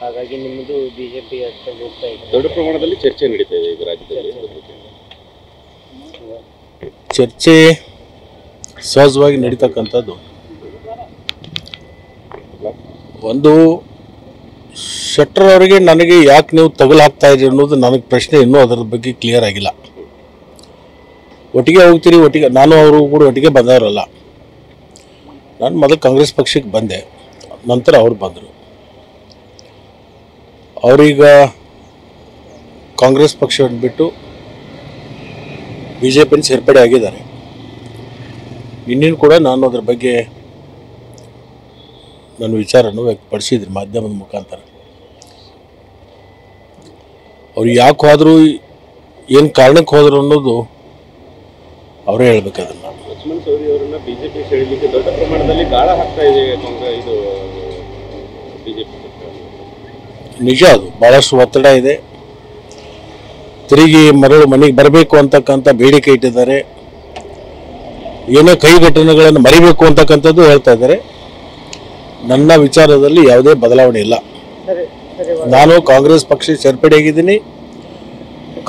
ಹಾಗಾಗಿ ನಿಮ್ಮದು ಬಿಜೆಪಿ ಅಷ್ಟೇ ಹೋಗ್ತಾ ಇದೆ. ದೊಡ್ಡ ಪ್ರಮಾಣದಲ್ಲಿ ಚರ್ಚೆ ನಡೀತಾ ಇದೆ ಈಗ ರಾಜ್ಯದಲ್ಲಿ. ಚರ್ಚೆ ಸಹಜವಾಗಿ ನಡೀತಕ್ಕಂಥದ್ದು. ಒಂದು ಶೆಟ್ಟರ್ ಅವರಿಗೆ ನನಗೆ ಯಾಕೆ ನೀವು ತಗಲು ಹಾಕ್ತಾ ಇದ್ದೀರಿ ಅನ್ನೋದು ನನಗೆ ಪ್ರಶ್ನೆ ಇನ್ನೂ ಅದರ ಬಗ್ಗೆ ಕ್ಲಿಯರ್ ಆಗಿಲ್ಲ. ಒಟ್ಟಿಗೆ ಹೋಗ್ತೀರಿ, ಒಟ್ಟಿಗೆ ನಾನು ಅವರು ಕೂಡ ಒಟ್ಟಿಗೆ ಬಂದವರಲ್ಲ. ನಾನು ಮೊದಲು ಕಾಂಗ್ರೆಸ್ ಪಕ್ಷಕ್ಕೆ ಬಂದೆ, ನಂತರ ಅವ್ರು ಬಂದರು. ಅವರೀಗ ಕಾಂಗ್ರೆಸ್ ಪಕ್ಷವನ್ನು ಬಿಟ್ಟು ಬಿ ಜೆ ಪಿನ ಸೇರ್ಪಡೆ ಆಗಿದ್ದಾರೆ. ಇನ್ನೇನು ಕೂಡ ನಾನು ಅದರ ಬಗ್ಗೆ ನನ್ನ ವಿಚಾರವನ್ನು ವ್ಯಕ್ತಪಡಿಸಿದ್ರಿ ಮಾಧ್ಯಮದ ಮುಖಾಂತರ. ಅವ್ರು ಯಾಕೆ ಹೋದರು, ಏನು ಕಾರಣಕ್ಕೆ ಹೋದರು ಅನ್ನೋದು ಅವರೇ ಹೇಳ್ಬೇಕು. ಅದನ್ನು ಲಕ್ಷ್ಮಣ್ ಸವದಿ ಅವರನ್ನ ಬಿಜೆಪಿ ಸೆಳೆಯಲಿಕ್ಕೆ ದೊಡ್ಡ ಪ್ರಮಾಣದಲ್ಲಿ ಗಾಳ ಹಾಕ್ತಾ ಇದೆ ಇದು ಬಿಜೆಪಿ. ನಿಜ, ಅದು ಭಾಳಷ್ಟು ಒತ್ತಡ ಇದೆ. ತಿರುಗಿ ಮರಳು ಮನೆಗೆ ಬರಬೇಕು ಅಂತಕ್ಕಂಥ ಬೇಡಿಕೆ ಇಟ್ಟಿದ್ದಾರೆ. ಏನೋ ಕೈ ಘಟನೆಗಳನ್ನು ಮರಿಬೇಕು ಅಂತಕ್ಕಂಥದ್ದು ಹೇಳ್ತಾ ಇದ್ದಾರೆ. ನನ್ನ ವಿಚಾರದಲ್ಲಿ ಯಾವುದೇ ಬದಲಾವಣೆ ಇಲ್ಲ. ನಾನು ಕಾಂಗ್ರೆಸ್ ಪಕ್ಷ ಸೇರ್ಪಡೆಯಾಗಿದ್ದೀನಿ.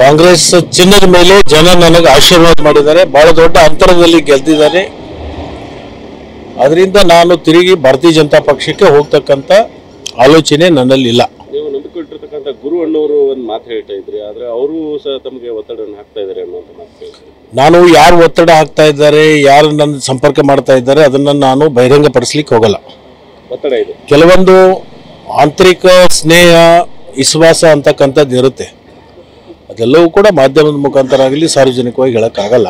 ಕಾಂಗ್ರೆಸ್ ಚಿನ್ನದ ಮೇಲೆ ಜನ ನನಗೆ ಆಶೀರ್ವಾದ ಮಾಡಿದ್ದಾರೆ, ಬಹಳ ದೊಡ್ಡ ಅಂತರದಲ್ಲಿ ಗೆದ್ದಿದ್ದಾರೆ. ಅದರಿಂದ ನಾನು ತಿರುಗಿ ಭಾರತೀಯ ಜನತಾ ಪಕ್ಷಕ್ಕೆ ಹೋಗ್ತಕ್ಕಂಥ ಆಲೋಚನೆ ನನ್ನಲ್ಲಿಲ್ಲ. ನೀವು ನಂಬಿಕೊಂಡಿರ್ತಕ್ಕಂಥ ಗುರು ಅಣ್ಣವರು ಒಂದು ಮಾತು ಹೇಳ್ತಾ ಇದ್ರಿ, ಆದರೆ ಅವರು ಸಹ ತಮಗೆ ಒತ್ತಡವನ್ನು ಹಾಕ್ತಾ ಇದ್ದಾರೆ ಅನ್ನೋದು ಮಾತು ಹೇಳ್ತಾರೆ. ನಾನು ಯಾರು ಒತ್ತಡ ಹಾಕ್ತಾ ಇದ್ದಾರೆ, ಯಾರು ನನ್ನ ಸಂಪರ್ಕ ಮಾಡ್ತಾ ಇದ್ದಾರೆ, ಅದನ್ನು ನಾನು ಬಹಿರಂಗಪಡಿಸ್ಲಿಕ್ಕೆ ಹೋಗಲ್ಲ. ಒತ್ತಡ ಇದೆ, ಕೆಲವೊಂದು ಆಂತರಿಕ ಸ್ನೇಹ ವಿಶ್ವಾಸ ಅಂತಕ್ಕಂಥದ್ದು ಇರುತ್ತೆ. ಅದೆಲ್ಲವೂ ಕೂಡ ಮಾಧ್ಯಮದ ಮುಖಾಂತರ ಆಗಲಿ ಸಾರ್ವಜನಿಕವಾಗಿ ಹೇಳೋಕ್ಕಾಗಲ್ಲ.